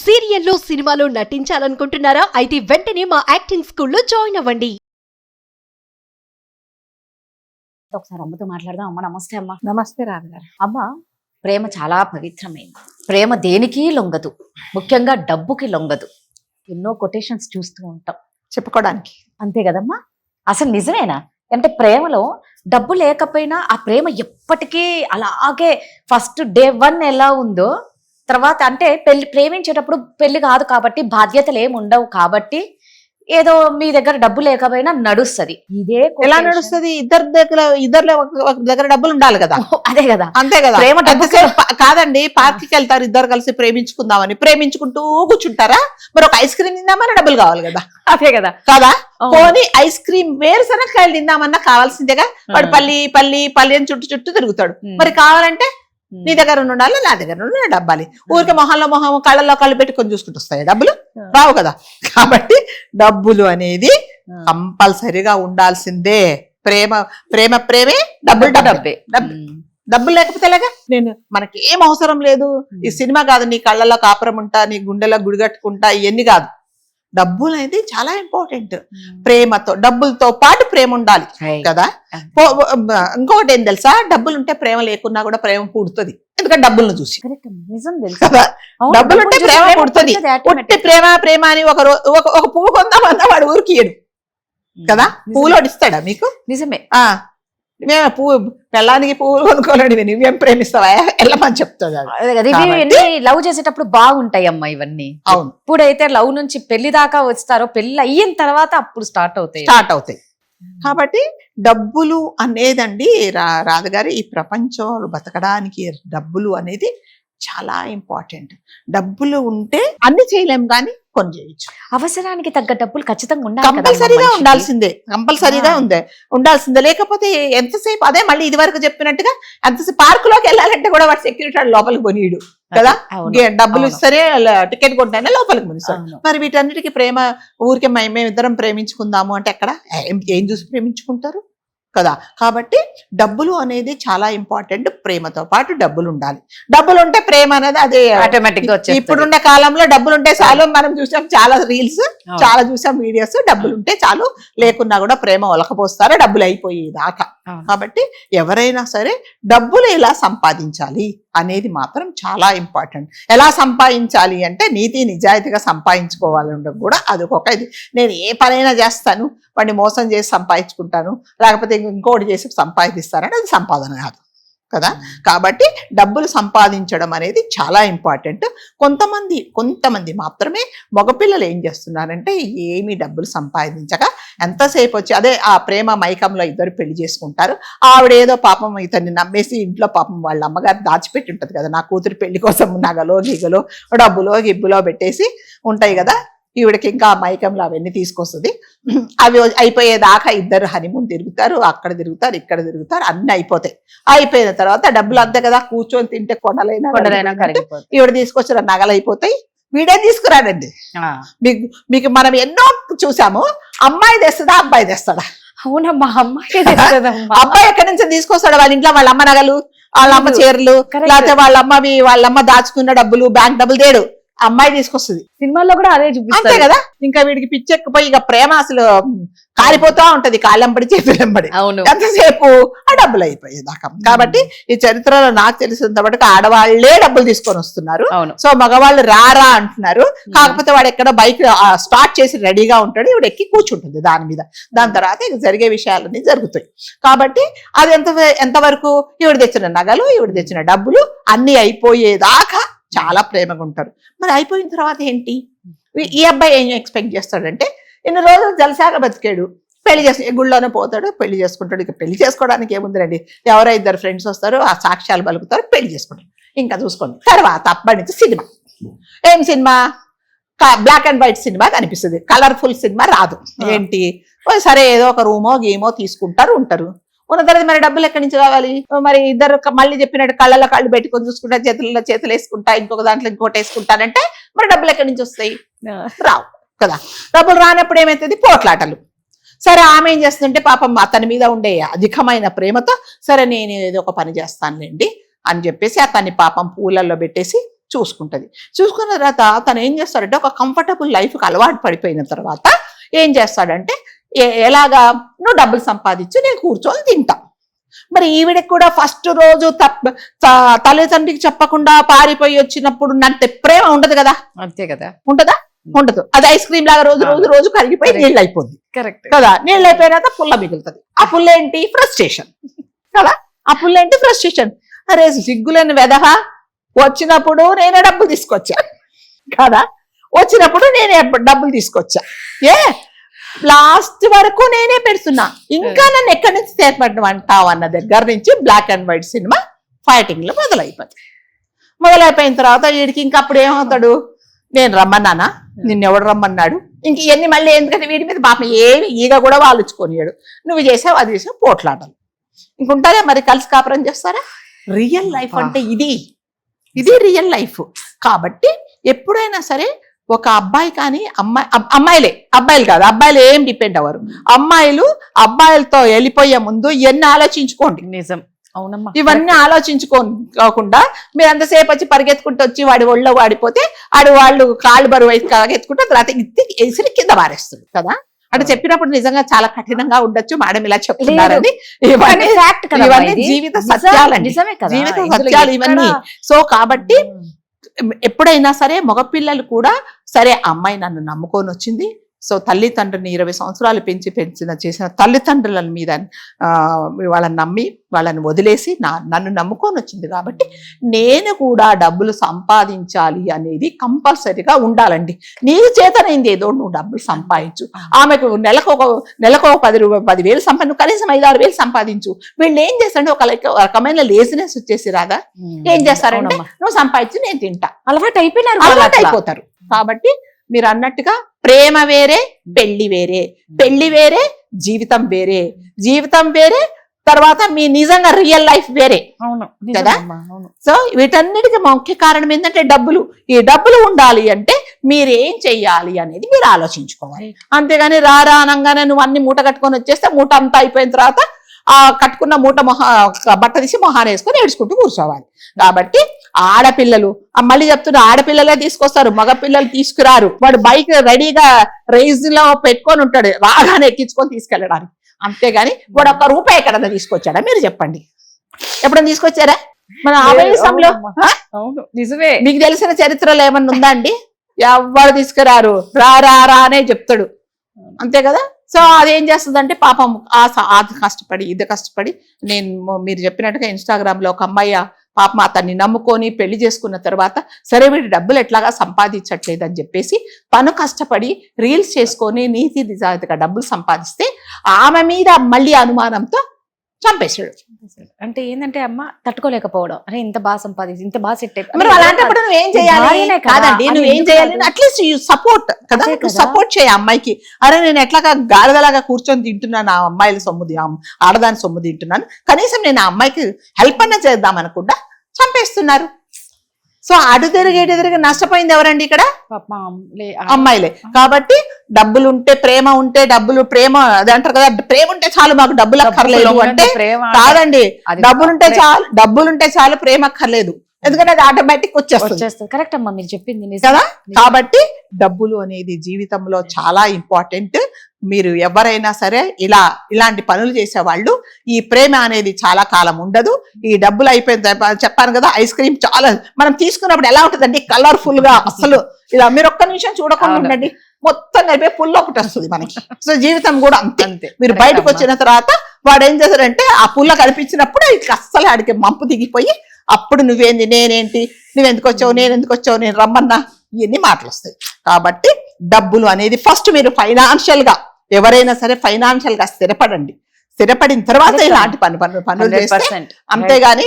సీరియల్లో సినిమాలో నటించాలనుకుంటున్నారా? అయితే వెంటనే మా యాక్టింగ్ స్కూల్లో జాయిన్ అవ్వండి. ఒకసారి అమ్మతో మాట్లాడదాం. అమ్మ నమస్తే. అమ్మ నమస్తే రాజుగారు. అమ్మ, ప్రేమ చాలా పవిత్రమైనది. ప్రేమ దేనికి లొంగదు, ముఖ్యంగా డబ్బుకి లొంగదు. ఎన్నో కొటేషన్స్ చూస్తూ ఉంటాం చెప్పుకోవడానికి. అంతే కదమ్మా? అసలు నిజమేనా? అంటే ప్రేమలో డబ్బు లేకపోయినా ఆ ప్రేమ ఎప్పటికీ అలాగే ఫస్ట్ డే 1 ఎలా ఉందో, తర్వాత అంటే ప్రేమించేటప్పుడు పెళ్లి కాదు కాబట్టి బాధ్యతలు ఏమి ఉండవు కాబట్టి ఏదో మీ దగ్గర డబ్బు లేకపోయినా నడుస్తుంది. ఇదే ఎలా నడుస్తుంది? ఇద్దరు దగ్గర డబ్బులు ఉండాలి కదా. అదే కదా, అంతే కదా. ప్రేమ డబ్బు కాదండి, పార్టీకి వెళ్తారు ఇద్దరు కలిసి ప్రేమించుకుందామని, ప్రేమించుకుంటూ కూర్చుంటారా? మరి ఒక ఐస్ క్రీమ్ తిందామని డబ్బులు కావాలి కదా. అదే కదా కదా. పోనీ ఐస్ క్రీమ్ వేరుశనగకాయలు తిందామన్నా కావాల్సిందేగా. వాడు పల్లి అని చుట్టూ తిరుగుతాడు. మరి కావాలంటే నీ దగ్గర ఉండాలి, నా దగ్గర ఉండాలి డబ్బాలి. ఊరికే మొహం కళ్ళల్లో కళ్ళు పెట్టుకొని చూసుకుంటూ వస్తాయి డబ్బులు? రావు కదా. కాబట్టి డబ్బులు అనేది కంపల్సరిగా ఉండాల్సిందే. ప్రేమే, డబ్బే. డబ్బులు లేకపోతే ఎలాగా? మనకి ఏం అవసరం లేదు. ఈ సినిమా కాదు, నీ కళ్ళల్లో కాపురం ఉంటా, నీ గుండెలో గుడి కట్టుకుంటా, ఇవన్నీ కాదు. డబ్బులు అనేది చాలా ఇంపార్టెంట్. ప్రేమతో డబ్బులతో పాటు ప్రేమ ఉండాలి కదా. ఇంకొకటి ఏం తెలుసా, డబ్బులు ఉంటే ప్రేమ లేకున్నా కూడా ప్రేమ పుడుతుంది. ఎందుకంటే డబ్బులను చూసి కదా. డబ్బులు ఉంటే ప్రేమ పుడుతుంది. పుట్టి ప్రేమ అని ఒక పువ్వు కొందామన్నా వాడు ఊరికియడు కదా. పువ్వులు ఇస్తాడా మీకు? నిజమే. మేము పెళ్ళానికి పువ్వులు కొనుక్కోలేడు, నువ్వేం ప్రేమిస్తావా వెళ్ళమని చెప్తుంది. లవ్ చేసేటప్పుడు బాగుంటాయి అమ్మా ఇవన్నీ. అవును. ఇప్పుడైతే లవ్ నుంచి పెళ్లి దాకా వస్తారో, పెళ్లి అయిన తర్వాత అప్పుడు స్టార్ట్ అవుతాయి. కాబట్టి డబ్బులు అనేదండి రాధగారు, ఈ ప్రపంచంలో బతకడానికి డబ్బులు అనేది చాలా ఇంపార్టెంట్. డబ్బులు ఉంటే అన్ని చేయలేము కానీ కొన్ని చేయొచ్చు. అవసరానికి తగ్గ డబ్బులు ఖచ్చితంగా ఉండాలి, కంపల్సరీగా ఉండాల్సిందే. లేకపోతే ఎంతసేపు అదే మళ్ళీ ఇది వరకు చెప్పినట్టుగా ఎంతసేపు పార్కులోకి వెళ్ళాలంటే కూడా వాడు సెక్యూరిటీ లోపలికి పోనీయుడు కదా. డబ్బులు ఇస్తారే టికెట్ కొట్టినా లోపలికి పోనిస్తాడు. మరి వీటన్నిటికీ ప్రేమ ఊరికే మేమిద్దరం ప్రేమించుకుందాము అంటే ఎక్కడ ఏం చూసి ప్రేమించుకుంటారు కదా. కాబట్టి డబ్బులు అనేది చాలా ఇంపార్టెంట్. ప్రేమతో పాటు డబ్బులు ఉండాలి. డబ్బులు ఉంటే ప్రేమ అనేది అదే ఆటోమేటిక్ గా వచ్చేస్తుంది. ఇప్పుడున్న కాలంలో డబ్బులు ఉంటే చాలు. మనం చూసాం చాలా రీల్స్, చాలా చూసాం వీడియోస్. డబ్బులు ఉంటే చాలు, లేకున్నా కూడా ప్రేమ ఒలకపోస్తారో డబ్బులు అయిపోయేదాకా. కాబట్టి ఎవరైనా సరే డబ్బులు ఎలా సంపాదించాలి అనేది మాత్రం చాలా ఇంపార్టెంట్. ఎలా సంపాదించాలి అంటే నీతి నిజాయితీగా సంపాదించుకోవాలని కూడా అదొక ఇది. నేను ఏ పనైనా చేస్తాను, వాడిని మోసం చేసి సంపాదించుకుంటాను, లేకపోతే ఇంకోటి చేసి సంపాదిస్తారని అది సంపాదన కాదు కదా. కాబట్టి డబ్బులు సంపాదించడం అనేది చాలా ఇంపార్టెంట్. కొంతమంది మాత్రమే మగపిల్లలు ఏం చేస్తున్నారంటే ఏమీ డబ్బులు సంపాదించక ఎంతసేపు వచ్చి అదే ఆ ప్రేమ మైకంలో ఇద్దరు పెళ్లి చేసుకుంటారు. ఆవిడేదో పాపం ఇతన్ని నమ్మేసి ఇంట్లో పాపం వాళ్ళ అమ్మగారు దాచిపెట్టి ఉంటుంది కదా, నా కూతురు పెళ్లి కోసం నగలో గిగలో డబ్బులో గిబ్బులో పెట్టేసి ఉంటాయి కదా. ఈవిడకి ఇంకా ఆ మైకంలో అవన్నీ తీసుకొస్తుంది. అవి అయిపోయేదాకా ఇద్దరు హనీమూన్ తిరుగుతారు, అక్కడ తిరుగుతారు, ఇక్కడ తిరుగుతారు, అన్ని అయిపోతాయి. అయిపోయిన తర్వాత డబ్బులు అంతే కదా, కూర్చొని తింటే కొండలైనా ఈవిడ తీసుకొచ్చిన నగలు అయిపోతాయి. వీడే తీసుకురాడండి. మీకు మనం ఎన్నో చూసాము. అమ్మాయి తెస్తుందా, అబ్బాయి తెస్తాడా? అవునమ్మా, అబ్బాయి ఎక్కడి నుంచి తీసుకొస్తాడు? వాళ్ళ ఇంట్లో వాళ్ళ అమ్మ నగలు, వాళ్ళ అమ్మ చీరలు, లేకపోతే వాళ్ళమ్మ దాచుకున్న డబ్బులు, బ్యాంక్ డబ్బులు తేడు, అమ్మాయి తీసుకొస్తుంది. సినిమాల్లో కూడా అదే చూపిస్తారు కదా. ఇంకా వీడికి పిచ్చెక్కిపోయి ఇక ప్రేమ అసలు కారిపోతా ఉంటది, కాళ్ళెంబడి చేతులెంబడి. ఎంతసేపు ఆ డబ్బులు అయిపోయేదాకా. కాబట్టి ఈ చరిత్రలో నాకు తెలిసినంత మటుకు ఆడవాళ్లే డబ్బులు తీసుకొని వస్తున్నారు. సో మగవాళ్ళు రారా అంటున్నారు. కాకపోతే వాడు ఎక్కడ బైక్ స్టార్ట్ చేసి రెడీగా ఉంటాడు, ఇవిడ ఎక్కి కూర్చుంటుంది దాని మీద. దాని తర్వాత ఇక జరిగే విషయాలన్నీ జరుగుతాయి. కాబట్టి అది ఎంతవరకు ఈవిడ తెచ్చిన నగలు, ఈవిడ తెచ్చిన డబ్బులు అన్ని అయిపోయేదాకా చాలా ప్రేమగా ఉంటారు. మరి అయిపోయిన తర్వాత ఏంటి? ఈ అబ్బాయి ఏం ఎక్స్పెక్ట్ చేస్తాడంటే, ఇన్ని రోజులు జలసాగా బతికాడు, పెళ్లి గుళ్ళోనే పోతాడు, పెళ్లి చేసుకుంటాడు. ఇక పెళ్లి చేసుకోవడానికి ఏముందండి, ఎవరో ఇద్దరు ఫ్రెండ్స్ వస్తారు, ఆ సాక్ష్యాలు పలుకుతారు, పెళ్లి చేసుకుంటారు. ఇంకా చూసుకోండి. తర్వాత అప్పటి నుంచి సినిమా. ఏం cinema? Black and white cinema కనిపిస్తుంది, కలర్ఫుల్ సినిమా రాదు. ఏంటి? సరే ఏదో ఒక రూమో గేమో తీసుకుంటారు, ఉంటారు. ఉన్న తర్వాత మరి డబ్బులు ఎక్కడి నుంచి కావాలి? మరి ఇద్దరు మళ్ళీ చెప్పినట్టు కళ్ళలో కళ్ళు పెట్టుకొని చూసుకుంటా, చేతుల్లో చేతులు వేసుకుంటా, ఇంకొక దాంట్లో ఇంకోటి వేసుకుంటానంటే మరి డబ్బులు ఎక్కడి నుంచి వస్తాయి? రావు కదా. డబ్బులు రానప్పుడు ఏమవుతుంది? పోట్లాటలు. సరే ఆమె ఏం చేస్తుంటే పాపం అతని మీద ఉండే అధికమైన ప్రేమతో సరే నేను ఏదో ఒక పని చేస్తానులేండి అని చెప్పేసి అతన్ని పాపం పూలల్లో పెట్టేసి చూసుకుంటది. చూసుకున్న తర్వాత తను ఏం చేస్తాడంటే ఒక కంఫర్టబుల్ లైఫ్కి అలవాటు పడిపోయిన తర్వాత ఏం చేస్తాడంటే ఎలాగా నువ్వు డబ్బులు సంపాదించు, నేను కూర్చొని తింటా. మరి ఈవిడకి కూడా ఫస్ట్ రోజు తల్లిదండ్రికి చెప్పకుండా పారిపోయి వచ్చినప్పుడు నాకు ప్రేమ ఉండదు కదా, అంతే కదా, ఉంటదా? ఉండదు. అది ఐస్ క్రీమ్ లాగా రోజు రోజు రోజు కరిగిపోయి నీళ్ళు అయిపోద్ది కరెక్ట్ కదా. నీళ్ళు అయిపోయినాక పుల్ల మిగులుతుంది. ఆ పుల్ల ఏంటి? ఫ్రస్ట్రేషన్ కదా. ఆ పుల్ల ఏంటి? ఫ్రస్ట్రేషన్. అరే సిగ్గులేని వెధవ, వచ్చినప్పుడు నేనే డబ్బులు తీసుకొచ్చా కదా, వచ్చినప్పుడు నేనే డబ్బులు తీసుకొచ్చా, లాస్ట్ వరకు నేనే పెడుతున్నా, ఇంకా నన్ను ఎక్కడి నుంచి చేపట్టమంటావు అన్న దగ్గర నుంచి black and white cinema fighting లో మొదలైపోయిన తర్వాత వీడికి ఇంకా అప్పుడు ఏమవుతాడు, నేను రమ్మన్నానా, నిన్నెవడు రమ్మన్నాడు, ఇంక ఇవన్నీ మళ్ళీ ఎందుకంటే వీడి మీద పాపం ఏమి ఈగ కూడా వాలుచుకొనియాడు, నువ్వు చేసావు అది చేసావు పోట్లాటలు ఇంకుంటారా. మరి కలిసి కాపురం చేస్తారా? రియల్ లైఫ్ అంటే ఇది రియల్ లైఫ్. కాబట్టి ఎప్పుడైనా సరే ఒక అబ్బాయి కానీ అబ్బాయిలు కాదు, అబ్బాయిలు ఏం డిపెండ్ అవ్వరు. అమ్మాయిలు అబ్బాయిలతో వెళ్ళిపోయే ముందు ఇవన్నీ ఆలోచించుకోండి. నిజం, అవునమ్మా. ఇవన్నీ ఆలోచించుకోకుండా మీరు అంతసేపు వచ్చి పరిగెత్తుకుంటూ వచ్చి వాడి ఒళ్ళో వాడిపోతే వాళ్ళు కాళ్ళు బరువు ఎత్తుకుంటే తర్వాత ఎసిరి కింద మారేస్తుంది కదా. అంటే చెప్పినప్పుడు నిజంగా చాలా కఠినంగా ఉండొచ్చు, మేడం ఇలా చెప్తున్నారని. ఇవన్నీ జీవిత సత్యాలండి, జీవిత సత్యాలు ఇవన్నీ. సో కాబట్టి ఎప్పుడైనా సరే మగపిల్లలు కూడా సరే అమ్మాయి నన్ను నమ్ముకొని వచ్చింది, సో తల్లిదండ్రుని 20 సంవత్సరాలు చేసిన తల్లిదండ్రుల మీద వాళ్ళని నమ్మి వాళ్ళని వదిలేసి నన్ను నమ్ముకొని వచ్చింది కాబట్టి నేను కూడా డబ్బులు సంపాదించాలి అనేది కంపల్సరీగా ఉండాలండి. నీకు చేతనైంది ఏదో నువ్వు డబ్బులు సంపాదించు. ఆమెకు నెలకు 10,000 సంపాదించు, కనీసం 5-6 సంపాదించు. వీళ్ళు ఏం చేస్తారంటే ఒక రకమైన లేజినెస్ వచ్చేసి రాదా, ఏం చేస్తారంటే నువ్వు సంపాదించు నేను తింటా, అలవాటు అయిపోతారు. కాబట్టి మీరు అన్నట్టుగా ప్రేమ వేరే, పెళ్లి వేరే, పెళ్లి వేరే, జీవితం వేరే, జీవితం వేరే, తర్వాత మీ నిజంగా రియల్ లైఫ్ వేరే కదా. సో వీటన్నిటికీ ముఖ్య కారణం ఏంటంటే డబ్బులు. ఈ డబ్బులు ఉండాలి అంటే మీరు ఏం చెయ్యాలి అనేది మీరు ఆలోచించుకోవాలి. అంతేగాని రారానంగానే నువ్వు అన్ని మూట కట్టుకొని వచ్చేస్తే మూట అంతా అయిపోయిన తర్వాత ఆ కట్టుకున్న మూట బట్ట తీసి మొహాన్ని వేసుకొని ఏడ్చుకుంటూ కూర్చోవాలి. కాబట్టి ఆడపిల్లలు, మళ్ళీ చెప్తున్నా, ఆడపిల్లలే తీసుకొస్తారు, మగపిల్లలు తీసుకురారు. వాడు బైక్ రెడీగా రైజ్ లో పెట్టుకొని ఉంటాడు, రాగానే ఎక్కించుకొని తీసుకెళ్ళడానికి. అంతేగాని వాడు ₹1 ఎక్కడన్నా తీసుకొచ్చాడా మీరు చెప్పండి? ఎప్పుడైనా తీసుకొచ్చారా? మన ఆవేశంలో నిజమే. మీకు తెలిసిన చరిత్రలో ఏమన్నా ఉందా అండి? ఎవరు తీసుకురారు, రా అనే చెప్తాడు, అంతే కదా. సో అదేం చేస్తుందంటే పాపం అది కష్టపడి ఇది కష్టపడి, మీరు చెప్పినట్టుగా ఇన్స్టాగ్రామ్ లో ఒక అమ్మాయి పాపం అతన్ని నమ్ముకొని పెళ్లి చేసుకున్న తర్వాత సరే వీడి డబ్బులు ఎట్లాగా సంపాదించట్లేదు అని చెప్పేసి తను కష్టపడి రీల్స్ చేసుకొని నీతి నిజాయితీగా డబ్బులు సంపాదిస్తే ఆమె మీద మళ్ళీ అనుమానంతో చంపేశాడు. అంటే ఏంటంటే అమ్మ తట్టుకోలేకపోవడం, అరే ఇంత బాగా సంపాదించి ఇంత బాగా సెట్ అయిపోయి అలాంటప్పుడు నువ్వేం చేయాలి? కాదండి, నువ్వేం చేయాలి? అట్లీస్ట్ సపోర్ట్ కదా, సపోర్ట్ చేయ అమ్మాయికి. అరే నేను ఎట్లాగా గాడిదలాగా కూర్చొని తింటున్నాను, ఆ అమ్మాయిల సొమ్ము ఆడదాని సొమ్ము తింటున్నాను, కనీసం నేను ఆ అమ్మాయికి హెల్ప్ అన్నా చేద్దాం అనుకుంటా చంపేస్తున్నారు. సో అటు తిరిగి నష్టపోయింది ఎవరండి ఇక్కడ? అమ్మాయిలే. కాబట్టి డబ్బులు ఉంటే ప్రేమ ఉంటే ప్రేమ అది అంటారు కదా, ప్రేమ ఉంటే చాలు మాకు డబ్బులు అక్కర్లేదు అంటే కాదండి. డబ్బులుంటే చాలు ప్రేమ అక్కర్లేదు, ఎందుకంటే అది ఆటోమేటిక్ వచ్చేస్తుంది. కరెక్ట్ అమ్మా మీరు చెప్పింది కదా. కాబట్టి డబ్బులు అనేది జీవితంలో చాలా ఇంపార్టెంట్. మీరు ఎవరైనా సరే ఇలాంటి పనులు చేసేవాళ్ళు ఈ ప్రేమ అనేది చాలా కాలం ఉండదు. ఈ డబ్బులు అయిపోయింది చెప్పాను కదా, ఐస్ క్రీమ్ చాలా మనం తీసుకున్నప్పుడు ఎలా ఉంటుందండి, కలర్ఫుల్ గా. అసలు ఇలా మీరు ఒక్క నిమిషం చూడకుండా ఉండండి, మొత్తం అయిపోయి పుల్ల ఒకటి వస్తుంది మనకి. సో జీవితం కూడా అంతే. మీరు బయటకు వచ్చిన తర్వాత వాడు ఏం చేశాడంటే ఆ పుల్ల కనిపించినప్పుడు అస్సలు ఆడికి మంపు దిగిపోయి అప్పుడు నువ్వేంది, నేనేంటి, నువ్వెందుకు వచ్చావు, నేను రమ్మన్నా, ఇవన్నీ మాటలు వస్తాయి. కాబట్టి డబ్బులు అనేది ఫస్ట్ మీరు ఫైనాన్షియల్ గా ఎవరైనా సరే ఫైనాన్షియల్ గా స్థిరపడిన తర్వాత ఇలాంటి పనులు చేస్తే, అంతేగాని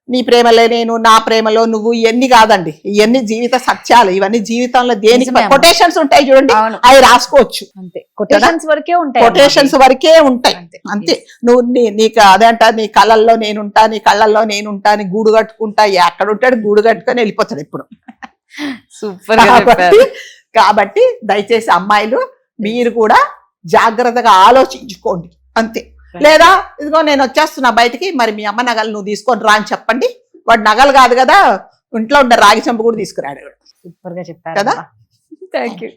నీ ప్రేమలో నేను, నా ప్రేమలో నువ్వు, ఇవన్నీ కాదండి. ఇవన్నీ జీవిత సత్యాలు. ఇవన్నీ జీవితంలో దేనికి కొటేషన్స్ ఉంటాయి చూడండి, అవి రాసుకోవచ్చు. కొటేషన్స్ వరకే ఉంటాయి అంతే. నువ్వు నీకు అదంట, నీ కళ్ళల్లో నేనుంటా, నీ కళ్ళల్లో నేనుంటా, నీ గూడు కట్టుకుంటా, ఎక్కడ ఉంటాడు గూడు కట్టుకొని వెళ్ళిపోతాడు ఇప్పుడు. సూపర్. కాబట్టి దయచేసి అమ్మాయిలు మీరు కూడా జాగ్రత్తగా ఆలోచించుకోండి అంతే. లేదా ఇదిగో నేను వచ్చేస్తున్నా బయటికి, మరి మీ అమ్మ నగలు నువ్వు తీసుకొని రా అని చెప్పండి. వాడు నగలు కాదు కదా, ఇంట్లో ఉన్న రాగి చెంబు కూడా తీసుకురాడు సూపర్ గా చెప్పారు కదా? Thank you